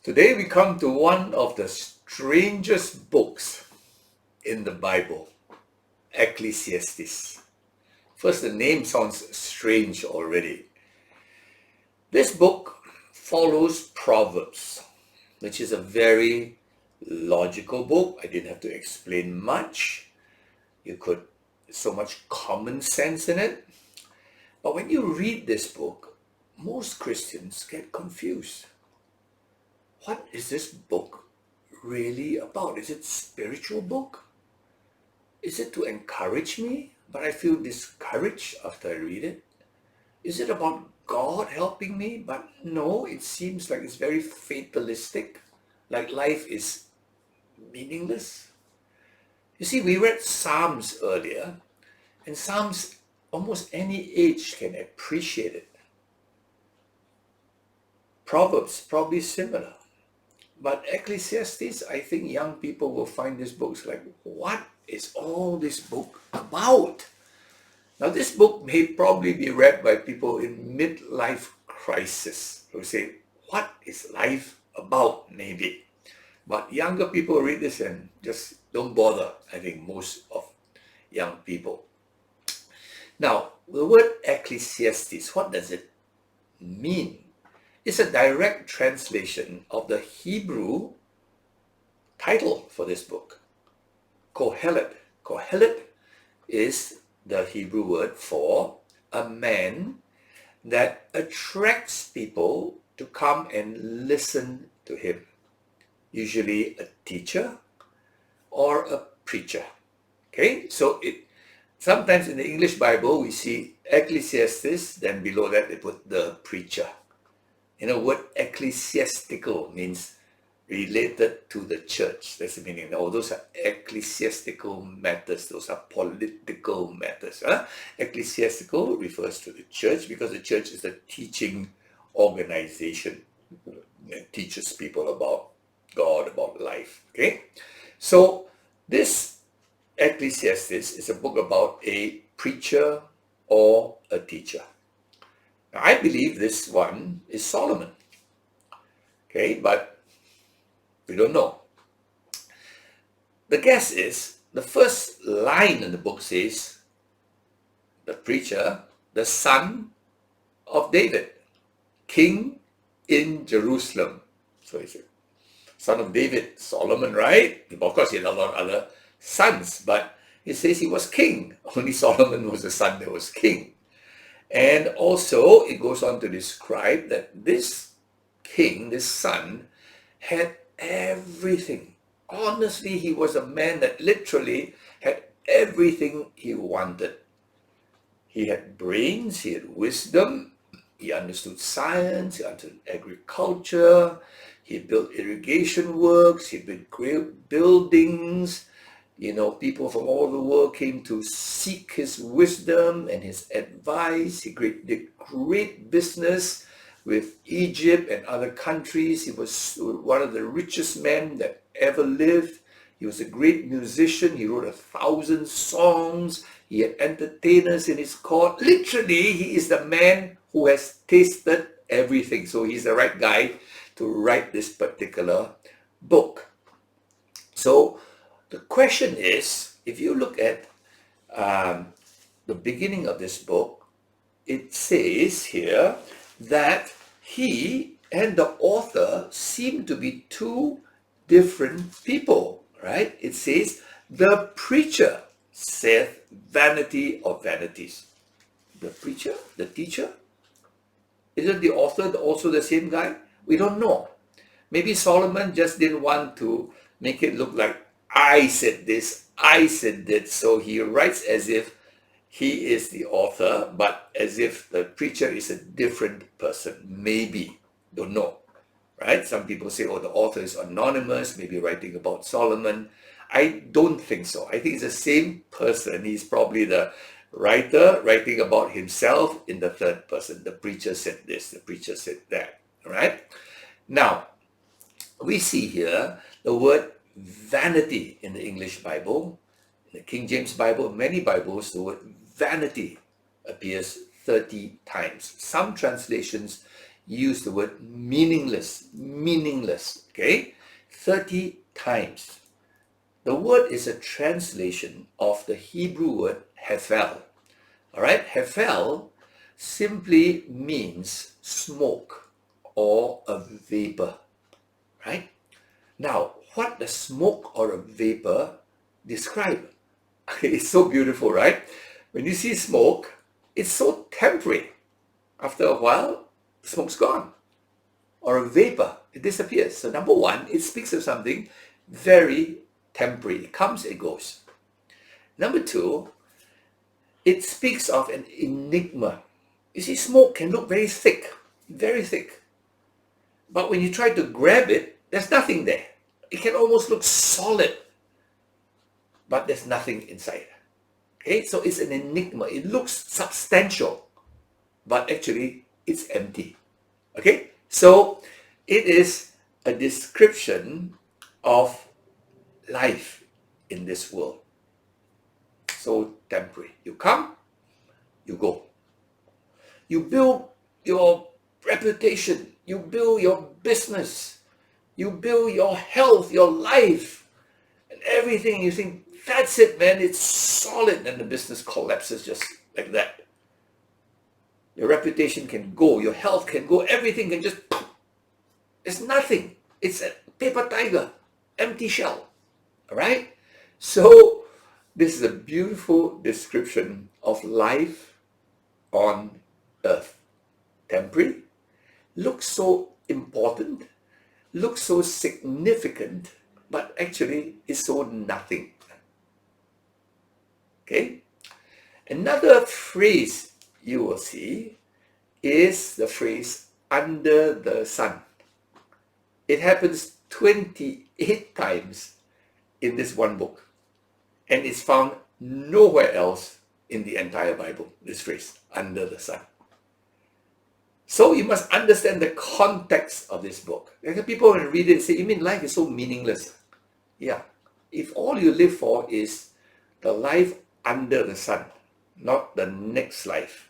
Today we come to one of the strangest books in the Bible, Ecclesiastes. First, the name sounds strange already. This book follows Proverbs, which is a very logical book. I didn't have to explain much. So much common sense in it. But when you read this book, most Christians get confused. What is this book really about? Is it a spiritual book? Is it to encourage me, but I feel discouraged after I read it? Is it about God helping me? But no, it seems like it's very fatalistic, like life is meaningless. You see, we read Psalms earlier, and Psalms, almost any age can appreciate it. Proverbs, probably similar. But Ecclesiastes, I think young people will find this book like, what is all this book about? Now, this book may probably be read by people in midlife crisis who say, what is life about, maybe? But younger people read this and just don't bother, I think, most of young people. Now, the word Ecclesiastes, what does it mean? It's a direct translation of the Hebrew title for this book, Kohelet. Kohelet is the Hebrew word for a man that attracts people to come and listen to him. Usually a teacher or a preacher. Okay, so sometimes in the English Bible we see Ecclesiastes, then below that they put the preacher. Word ecclesiastical means related to the church. That's the meaning. Now, those are ecclesiastical matters. Those are political matters. Ecclesiastical refers to the church because the church is a teaching organization. It teaches people about God, about life. Okay? So, this Ecclesiastes is a book about a preacher or a teacher. Now, I believe this one is Solomon. Okay, but we don't know. The guess is, the first line in the book says, the preacher, the son of David, king in Jerusalem. So he's a son of David, Solomon, right? Of course, he had a lot of other sons, but it says he was king. Only Solomon was the son that was king. And also, it goes on to describe that this king, this son, had everything. Honestly, he was a man that literally had everything he wanted. He had brains, he had wisdom, he understood science, he understood agriculture, he built irrigation works, he built great buildings. People from all the world came to seek his wisdom and his advice. He did great business with Egypt and other countries. He was one of the richest men that ever lived. He was a great musician. He wrote 1,000 songs. He had entertainers in his court. Literally, he is the man who has tasted everything. So he's the right guy to write this particular book. So the question is, if you look at the beginning of this book, it says here that he and the author seem to be two different people, right? It says, the preacher saith vanity of vanities. The preacher, the teacher? Isn't the author also the same guy? We don't know. Maybe Solomon just didn't want to make it look like I said this, I said that. So he writes as if he is the author, but as if the preacher is a different person. Maybe. Don't know. Right? Some people say, the author is anonymous, maybe writing about Solomon. I don't think so. I think it's the same person. He's probably the writer writing about himself in the third person. The preacher said this, the preacher said that. All right? Now, we see here the word vanity in the English Bible. In the King James Bible, many Bibles, the word vanity appears 30 times. Some translations use the word meaningless, meaningless, okay? 30 times. The word is a translation of the Hebrew word hefel. All right, hefel simply means smoke or a vapor, right? Now, what does smoke or a vapor describe? It's so beautiful, right? When you see smoke, it's so temporary. After a while, the smoke's gone. Or a vapor, it disappears. So number one, it speaks of something very temporary. It comes, it goes. Number two, it speaks of an enigma. You see, smoke can look very thick, very thick. But when you try to grab it, there's nothing there. It can almost look solid, but there's nothing inside. Okay, so it's an enigma. It looks substantial, but actually it's empty. Okay, so it is a description of life in this world. So temporary. You come, you go. You build your reputation, you build your business, you build your health, your life, and everything. You think, that's it, man, it's solid, and the business collapses just like that. Your reputation can go, your health can go, everything can just, it's nothing. It's a paper tiger, empty shell. All right? So this is a beautiful description of life on earth. Temporary, looks so important, looks so significant, but actually is so nothing. Okay? Another phrase you will see is the phrase under the sun. It happens 28 times in this one book, and it's found nowhere else in the entire Bible, this phrase, under the sun. So you must understand the context of this book. Like people when read it say, you mean life is so meaningless? Yeah. If all you live for is the life under the sun, not the next life,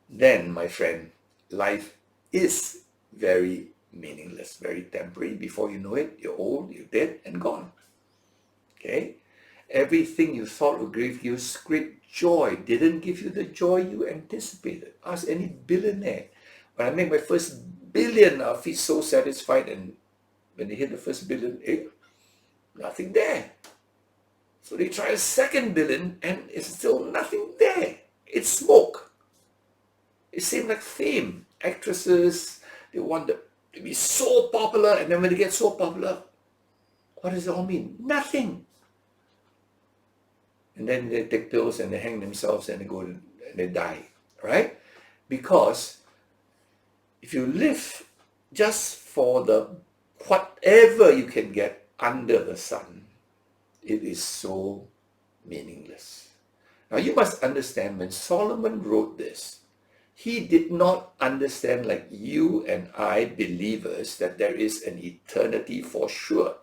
then, my friend, life is very meaningless, very temporary. Before you know it, you're old, you're dead, and gone. Okay? Everything you thought would give you great joy didn't give you the joy you anticipated. Ask any billionaire. When I make my first billion, I'll feel so satisfied, and when they hit the first billion, nothing there. So they try a second billion, and it's still nothing there. It's smoke. It seems like fame. Actresses, they want to be so popular, and then when they get so popular, what does it all mean? Nothing. And then they take pills and they hang themselves and they go and they die, right? Because if you live just for the whatever you can get under the sun, it is so meaningless. Now you must understand, when Solomon wrote this, he did not understand like you and I believers that there is an eternity for sure.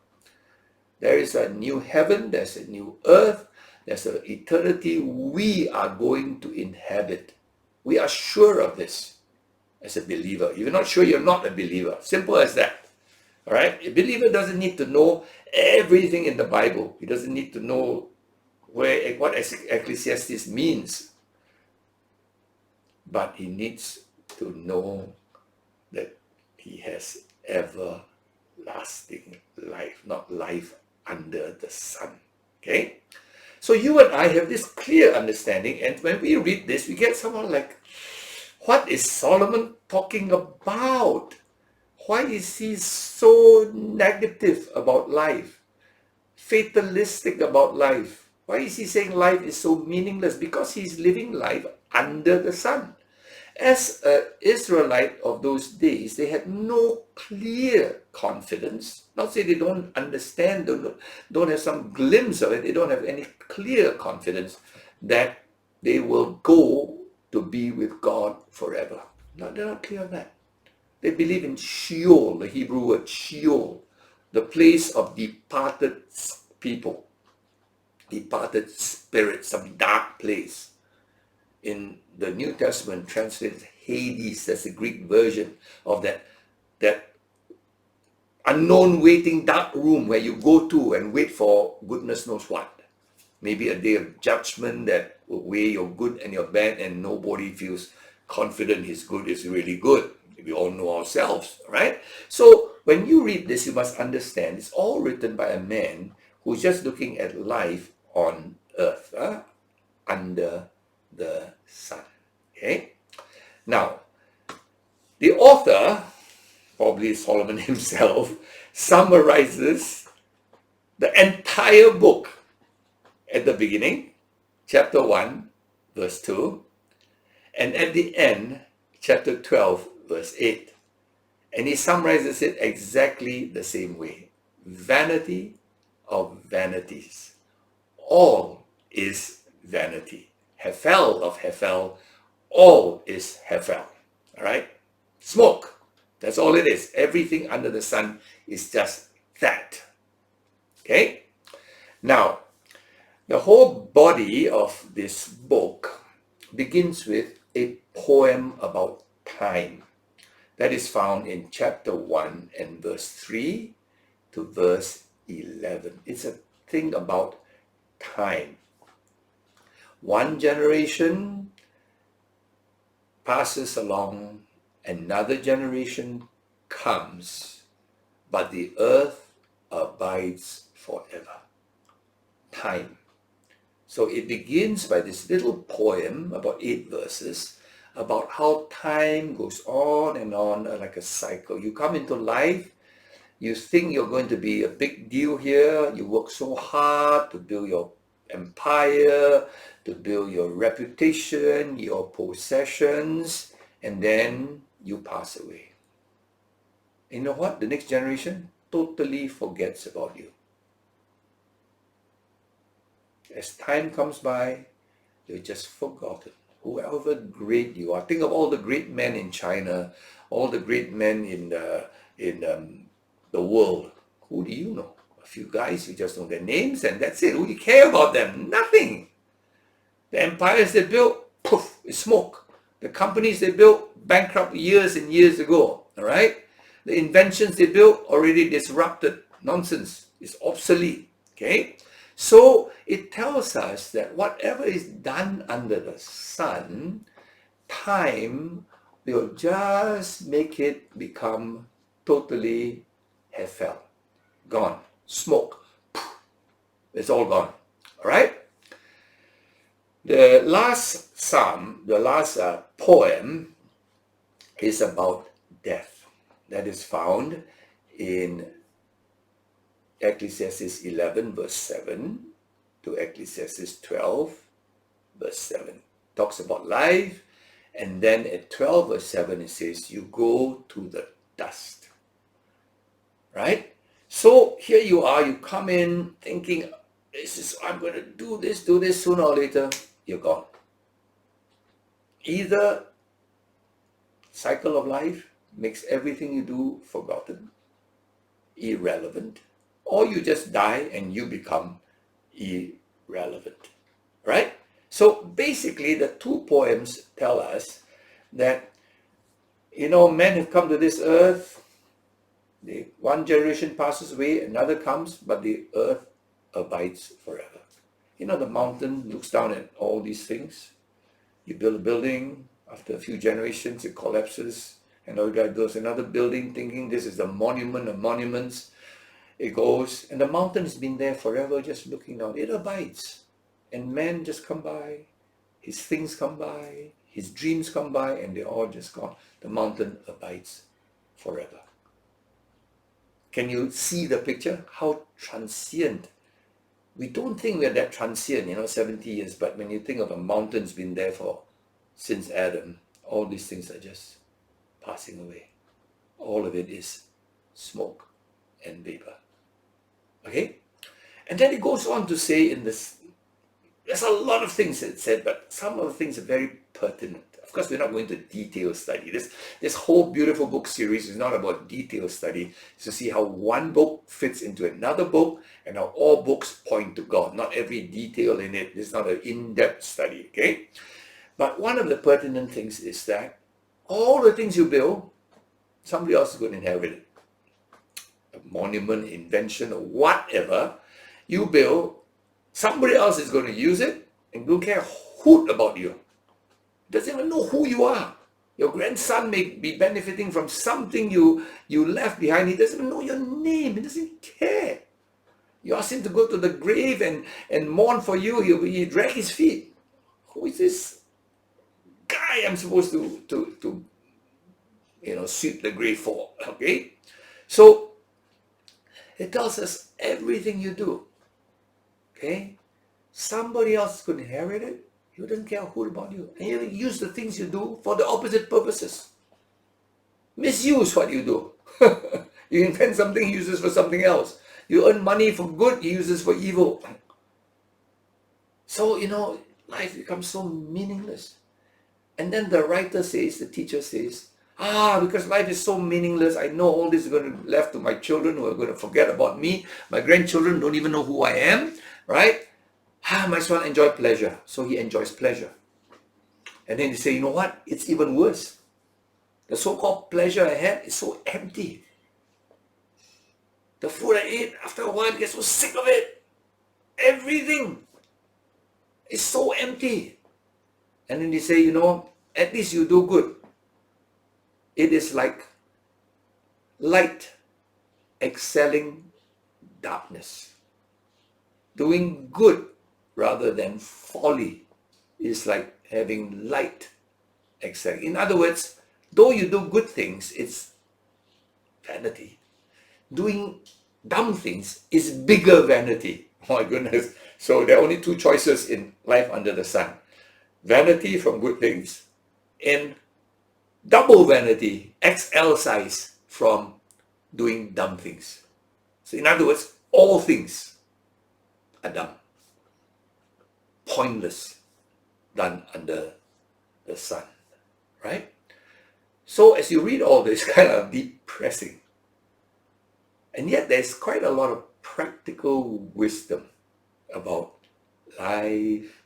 There is a new heaven, there's a new earth, there's an eternity we are going to inhabit. We are sure of this as a believer. If you're not sure, you're not a believer. Simple as that. All right? A believer doesn't need to know everything in the Bible. He doesn't need to know what Ecclesiastes means. But he needs to know that he has everlasting life, not life under the sun. Okay? So you and I have this clear understanding, and when we read this, we get someone like, what is Solomon talking about? Why is he so negative about life? Fatalistic about life? Why is he saying life is so meaningless? Because he's living life under the sun. As an Israelite of those days, they had no clear confidence. Not say they don't understand, don't have some glimpse of it. They don't have any clear confidence that they will go to be with God forever. No, they're not clear on that. They believe in Sheol, the Hebrew word Sheol, the place of departed people, departed spirits, some dark place. In the New Testament translated Hades. That's the Greek version of that unknown waiting dark room where you go to and wait for goodness knows what. Maybe a day of judgment that will weigh your good and your bad, and nobody feels confident his good is really good. We all know ourselves, right? So when you read this, you must understand it's all written by a man who's just looking at life on earth, under the sun. Okay? Now, the author, probably Solomon himself, summarizes the entire book at the beginning, chapter 1, verse 2, and at the end, chapter 12, verse 8. And he summarizes it exactly the same way. Vanity of vanities. All is vanity. Hefel of Hefel. All is Hefel. All right? Smoke. That's all it is. Everything under the sun is just that. Okay? Now, the whole body of this book begins with a poem about time. That is found in chapter 1 and verse 3 to verse 11. It's a thing about time. One generation passes along, another generation comes, but the earth abides forever. Time. So it begins by this little poem, about 8 verses, about how time goes on and on like a cycle. You come into life, you think you're going to be a big deal here, you work so hard to build your empire, to build your reputation, your possessions, and then you pass away. You know what? The next generation totally forgets about you. As time comes by, you're just forgotten. Whoever great you are. Think of all the great men in China, all the great men in the world. Who do you know? A few guys, you just know their names and that's it. Who do you care about them? Nothing. The empires they built, poof, it's smoke. The companies they built, bankrupt years and years ago. All right? The inventions they built, already disrupted. Nonsense. It's obsolete. Okay? So it tells us that whatever is done under the sun, time will just make it become totally Hefel. Gone. Smoke. It's all gone. All right? The last psalm, the last poem is about death. That is found in Ecclesiastes 11 verse 7 to Ecclesiastes 12 verse 7. Talks about life, and then at 12 verse 7 it says, you go to the dust. Right? So here you are, you come in thinking, I'm going to do this, sooner or later, you're gone. Either cycle of life makes everything you do forgotten, irrelevant, or you just die and you become irrelevant, right? So basically the two poems tell us that, men have come to this earth, one generation passes away, another comes, but the earth abides forever. The mountain looks down at all these things. You build a building, after a few generations it collapses, another guy builds another building thinking this is the monument of monuments. It goes, and the mountain has been there forever, just looking down. It abides. And men just come by, his things come by, his dreams come by, and they're all just gone. The mountain abides forever. Can you see the picture? How transient. We don't think we're that transient, 70 years, but when you think of a mountain's been there since Adam, all these things are just passing away. All of it is smoke and vapor. Okay? And then it goes on to say in this, there's a lot of things it said, but some of the things are very pertinent. Of course, we're not going to detail study. This whole beautiful book series is not about detail study. It's to see how one book fits into another book and how all books point to God. Not every detail in it. It's not an in-depth study, okay? But one of the pertinent things is that all the things you build, somebody else is going to inherit it. A monument, invention, or whatever you build, somebody else is going to use it and don't care a hoot about you. Doesn't even know who you are. Your grandson may be benefiting from something you left behind. He doesn't even know your name. He doesn't care. You ask him to go to the grave and mourn for you. He drag his feet. Who is this guy I'm supposed to sweep the grave for? Okay? So it tells us everything you do. Okay? Somebody else could inherit it. He doesn't care who about you. And you use the things you do for the opposite purposes. Misuse what you do. You invent something, he uses for something else. You earn money for good, he uses for evil. So, life becomes so meaningless. And then the writer says, the teacher says, because life is so meaningless, I know all this is going to be left to my children who are going to forget about me. My grandchildren don't even know who I am, right? Might as well enjoy pleasure. So he enjoys pleasure. And then they say, you know what? It's even worse. The so-called pleasure I had is so empty. The food I ate, after a while, I get so sick of it. Everything is so empty. And then they say, at least you do good. It is like light excelling darkness. Doing good rather than folly is like having light excelling. In other words, though you do good things, it's vanity. Doing dumb things is bigger vanity. Oh my goodness. So there are only two choices in life under the sun. Vanity from good things and double vanity, XL size, from doing dumb things. So in other words, all things are dumb. Pointless, done under the sun. Right? So as you read all this, kind of depressing. And yet there's quite a lot of practical wisdom about life,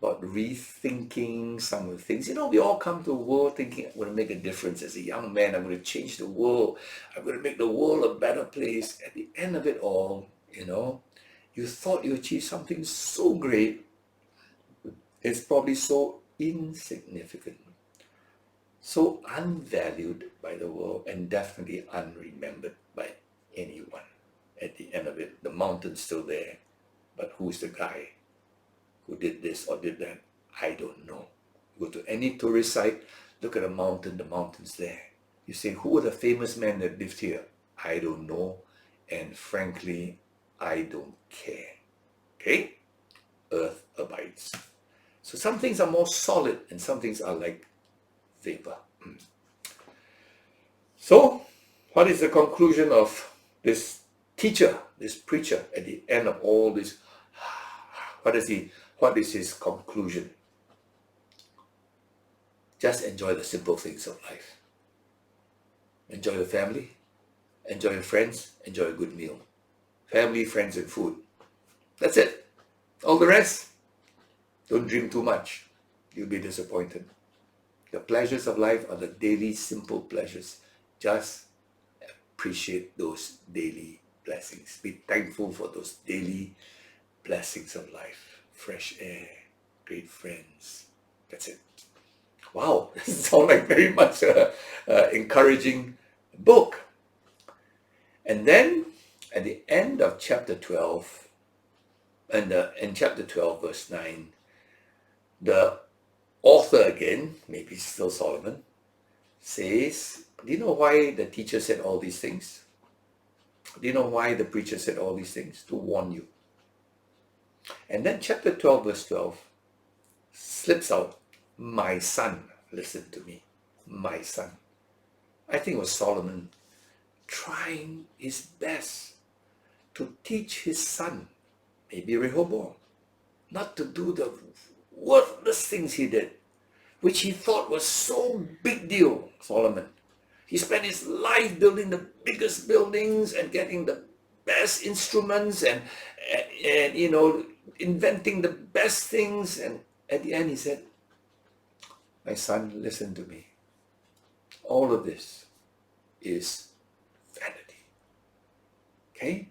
about rethinking some of the things. We all come to the world thinking, I'm going to make a difference as a young man. I'm going to change the world. I'm going to make the world a better place. At the end of it all, you thought you achieved something so great. It's probably so insignificant, so unvalued by the world, and definitely unremembered by anyone. At the end of it, the mountain's still there, but who's the guy who did this or did that? I don't know. Go to any tourist site, look at the mountain's there. You say, who are the famous men that lived here? I don't know, and frankly, I don't care. Okay? Earth abides. So some things are more solid and some things are like vapor. So, what is the conclusion of this teacher, this preacher, at the end of all this? What is his conclusion? Just enjoy the simple things of life. Enjoy your family, enjoy your friends, enjoy a good meal. Family, friends, and food. That's it. All the rest, don't dream too much. You'll be disappointed. The pleasures of life are the daily simple pleasures. Just appreciate those daily blessings. Be thankful for those daily blessings of life. Fresh air, great friends. That's it. Wow, this sounds like very much an encouraging book. And then at the end of chapter 12, and in chapter 12, verse 9, the author again, maybe still Solomon, says, do you know why the teacher said all these things? Do you know why the preacher said all these things? To warn you. And then chapter 12, verse 12, slips out, my son, listen to me, my son. I think it was Solomon trying his best to teach his son, maybe Rehoboam, not to do the worthless things he did, which he thought was so big deal, Solomon. He spent his life building the biggest buildings and getting the best instruments and inventing the best things. And at the end he said, my son, listen to me. All of this is vanity. Okay?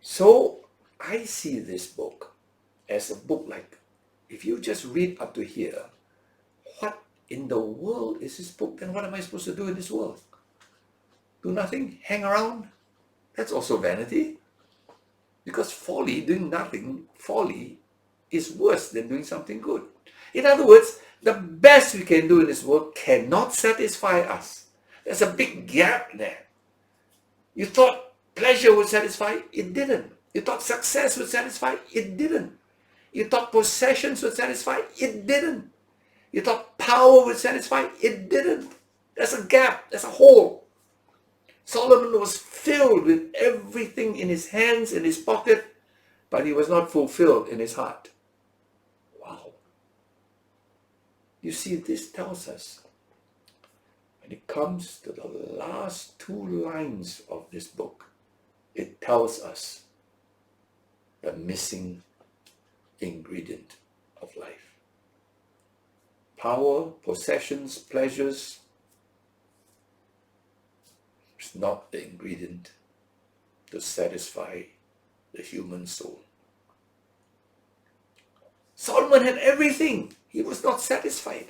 So I see this book as a book like, if you just read up to here, what in the world is this book? Then what am I supposed to do in this world? Do nothing? Hang around? That's also vanity. Because folly, doing nothing, folly is worse than doing something good. In other words, the best we can do in this world cannot satisfy us. There's a big gap there. You thought pleasure would satisfy, it didn't. You thought success would satisfy, it didn't. You thought possessions would satisfy, it didn't. You thought power would satisfy, it didn't. There's a gap, there's a hole. Solomon was filled with everything in his hands, in his pocket, but he was not fulfilled in his heart. Wow. You see, this tells us, when it comes to the last 2 lines of this book, it tells us the missing ingredient of life. Power, possessions, pleasures is not the ingredient to satisfy the human soul. Solomon had everything. He was not satisfied.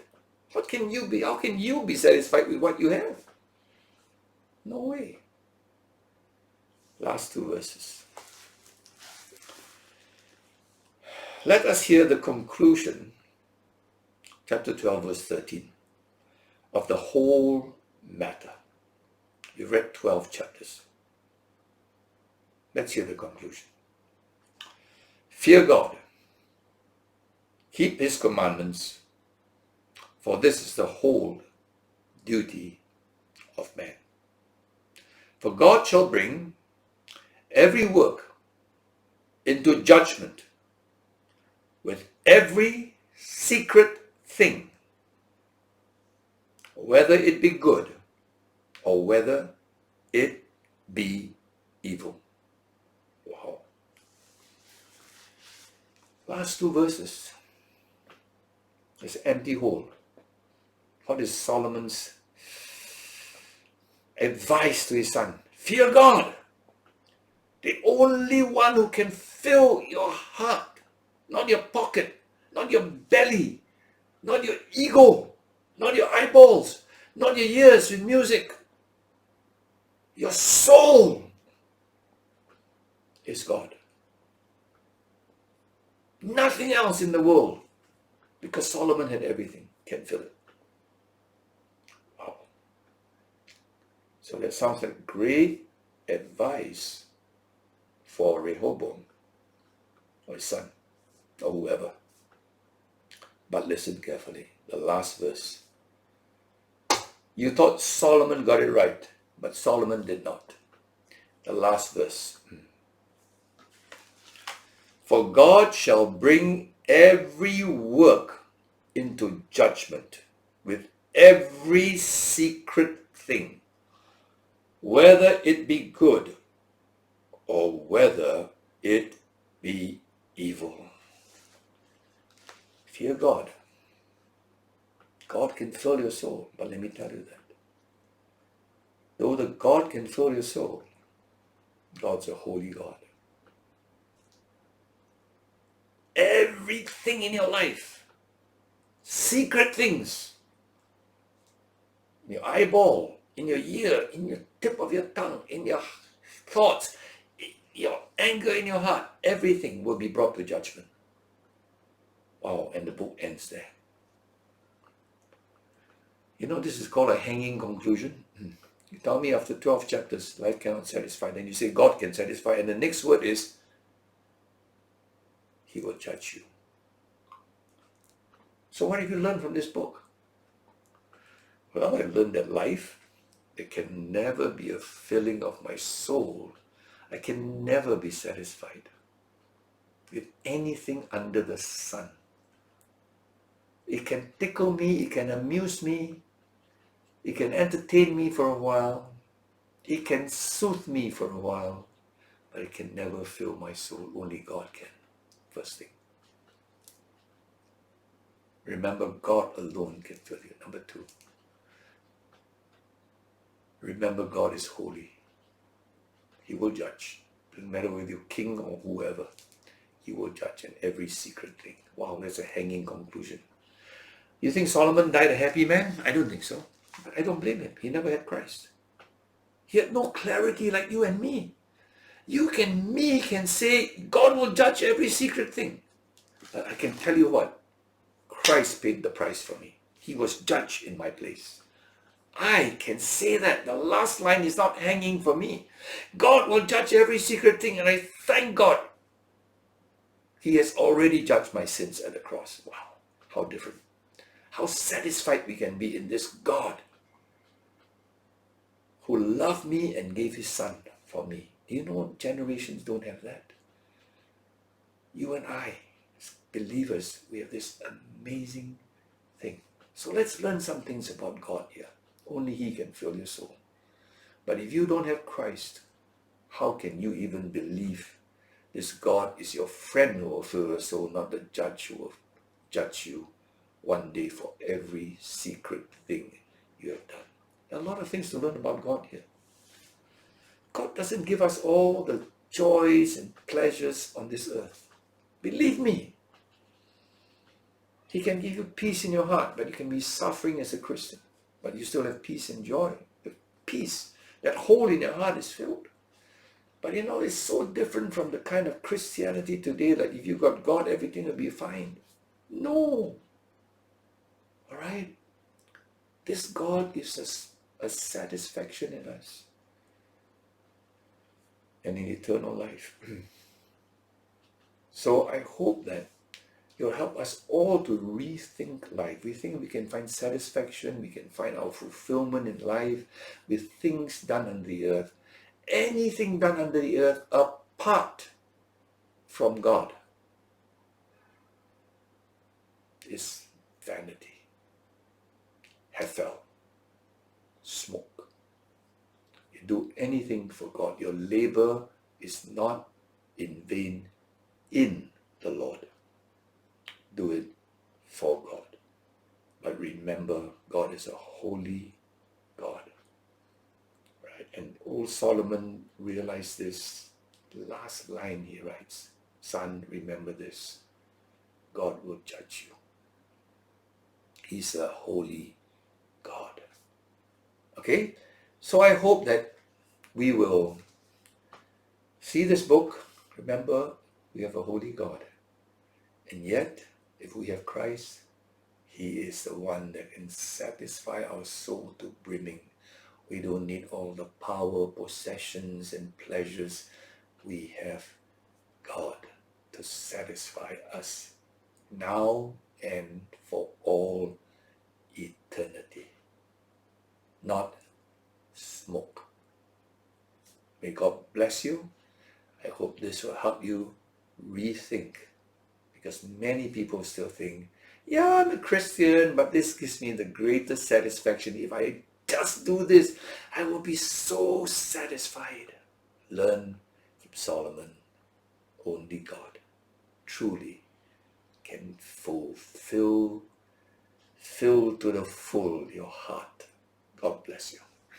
What can you be? How can you be satisfied with what you have? No way. Last 2 verses. Let us hear the conclusion, chapter 12, verse 13, of the whole matter. You've read 12 chapters. Let's hear the conclusion. Fear God. Keep his commandments, for this is the whole duty of man. For God shall bring every work into judgment with every secret thing, whether it be good or whether it be evil. Wow. Last 2 verses. This empty hole. What is Solomon's advice to his son? Fear God. The only one who can fill your heart, not your pocket, not your belly, not your ego, not your eyeballs, not your ears with music. Your soul is God. Nothing else in the world, because Solomon had everything, can fill it. Wow. So that sounds like great advice for Rehoboam or his son or whoever. But listen carefully. The last verse. You thought Solomon got it right, but Solomon did not. The last verse. For God shall bring every work into judgment with every secret thing, whether it be good or whether it be evil. Fear God. God can fill your soul, but let me tell you that. Though the God can fill your soul, God's a holy God. Everything in your life, secret things, in your eyeball, in your ear, in your tip of your tongue, in your thoughts, your anger in your heart, everything will be brought to judgment. Wow, and the book ends there. You know, this is called a hanging conclusion. You tell me after 12 chapters, life cannot satisfy. Then you say God can satisfy. And the next word is, He will judge you. So what have you learned from this book? Well, I've learned that life, there can never be a filling of my soul. I can never be satisfied with anything under the sun. It can tickle me, it can amuse me, it can entertain me for a while, it can soothe me for a while, but it can never fill my soul. Only God can. First thing. Remember, God alone can fill you. Number 2. Remember, God is holy. He will judge. Doesn't matter whether you're king or whoever. He will judge in every secret thing. Wow, that's a hanging conclusion. You think Solomon died a happy man? I don't think so. But I don't blame him. He never had Christ. He had no clarity like you and me. Me can say God will judge every secret thing. But I can tell you what, Christ paid the price for me. He was judged in my place. I can say that. The last line is not hanging for me. God will judge every secret thing, and I thank God. He has already judged my sins at the cross. Wow, how different. How satisfied we can be in this God who loved me and gave his son for me. Do you know generations don't have that? You and I, as believers, we have this amazing thing. So let's learn some things about God here. Only he can fill your soul. But if you don't have Christ, how can you even believe this God is your friend who will fill your soul, not the judge who will judge you one day for every secret thing you have done? There are a lot of things to learn about God here. God doesn't give us all the joys and pleasures on this earth. Believe me. He can give you peace in your heart, but you can be suffering as a Christian. But you still have peace and joy. The peace, that hole in your heart is filled. But you know, it's so different from the kind of Christianity today that if you got God, everything will be fine. No. All right? This God gives us a satisfaction in us and in eternal life. So I hope that you'll help us all to rethink life. We think we can find satisfaction, we can find our fulfillment in life with things done on the earth. Anything done under the earth apart from God is vanity, hethel, smoke. You do anything for God. Your labor is not in vain in the Lord. Do it for God. But remember, God is a holy God. Right? And old Solomon realized this. Last line he writes, son, remember this. God will judge you. He's a holy God. Okay? So I hope that we will see this book. Remember, we have a holy God. And yet, if we have Christ, he is the one that can satisfy our soul to brimming. We don't need all the power, possessions, and pleasures. We have God to satisfy us now and for all eternity. Not smoke. May God bless you. I hope this will help you rethink, because many people still think, yeah, I'm a Christian, but this gives me the greatest satisfaction. If I just do this, I will be so satisfied. Learn from Solomon. Only God truly can fill to the full your heart. God bless you.